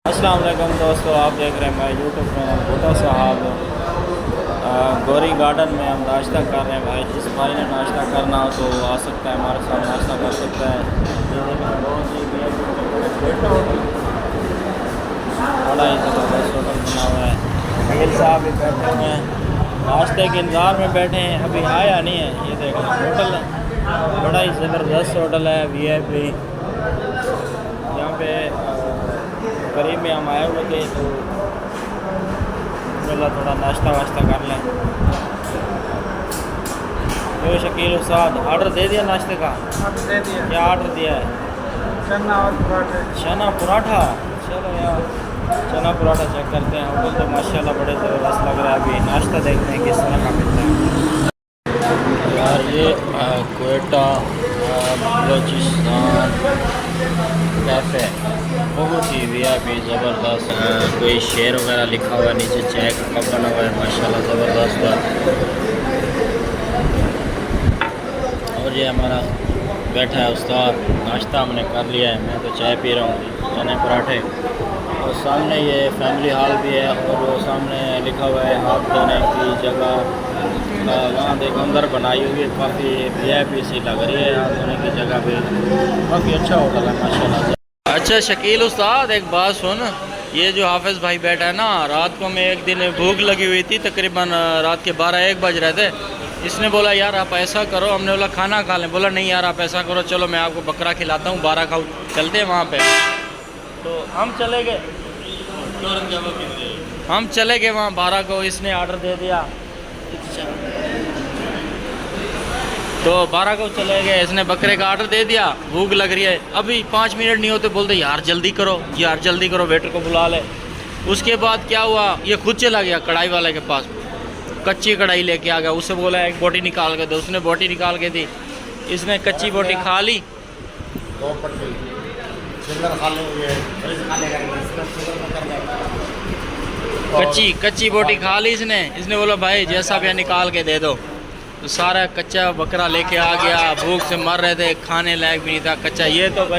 अस्सलाम वालेकुम दोस्तों, आप देख रहे हैं मैं यूट्यूब चैनल भुट्टो साहब। गौरी गार्डन में हम नाश्ता कर रहे हैं। भाई जिस भाई ने नाश्ता करना हो तो आ सकता है, हमारे साथ नाश्ता कर सकता है। ये देखें बहुत ही बड़ा ही ज़बरदस्त होटल बना हुआ है। अखिल साहब भी बैठे हुए हैं, नाश्ते के इंतज़ार में बैठे हैं, अभी आया नहीं है। ये देखें होटल बड़ा ही ज़बरदस्त होटल है, VIP। यहाँ पे करीब में हम आए हुए थे तो थोड़ा नाश्ता वाश्ता कर लें। तो शकील उस्ताद ऑर्डर दे दिया नाश्ते का? दे दिया। क्या ऑर्डर दिया है? चना और पराठे। चना पराठा। चलो यार चना पराठा चेक करते हैं। होटल तो माशाल्लाह बड़े ज़बरदस्त लग रहा है। अभी नाश्ता देखते हैं किस तरह का मिलता है। यार ये क्वेटा बलूचिस्तान कैफ़े बहुत ही VIP ज़बरदस्त। कोई शेर वगैरह लिखा हुआ है, नीचे चाय का कप बना हुआ है, माशाल्लाह ज़बरदस्त है। और ये हमारा बैठा है उस्ताद, नाश्ता हमने कर लिया है। मैं तो चाय पी रहा हूँ, चने पराठे। और सामने ये फैमिली हॉल भी है और वो सामने लिखा हुआ है हाथ धोने की जगह। वहाँ देखो अंदर बनाई हुई है, काफ़ी VIP सी लग रही है हाथ धोने की जगह भी। काफ़ी अच्छा होटल है माशाल्लाह। अच्छा शकील उस्ताद एक बात सुन, ये जो हाफिज़ भाई बैठा है ना, रात को मैं एक दिन भूख लगी हुई थी, तकरीबन रात के 12-1 बज रहे थे। इसने बोला यार आप ऐसा करो, हमने बोला खाना खा लें। बोला नहीं यार आप ऐसा करो, चलो मैं आपको बकरा खिलाता हूँ, 12 खाओ, चलते हैं वहाँ पे। तो हम चले गए वहाँ 12 को। इसने ऑर्डर दे दिया तो 12 को चले गए। इसने बकरे का ऑर्डर दे दिया, भूख लग रही है, अभी 5 मिनट नहीं होते बोलते यार जल्दी करो, यार जल्दी करो, वेटर को बुला ले। उसके बाद क्या हुआ, ये खुद चला गया कढ़ाई वाले के पास, कच्ची कढ़ाई लेके आ गया। उससे बोला एक बोटी निकाल के दो, उसने बोटी निकाल के दी। इसने कच्ची बोटी खा ली, कच्ची बोटी खा ली इसने बोला भाई जैसा भी है निकाल के दे दो। तो सारा कच्चा बकरा लेके आ गया, भूख से मर रहे थे, खाने लायक भी नहीं था कच्चा। ये तो भाई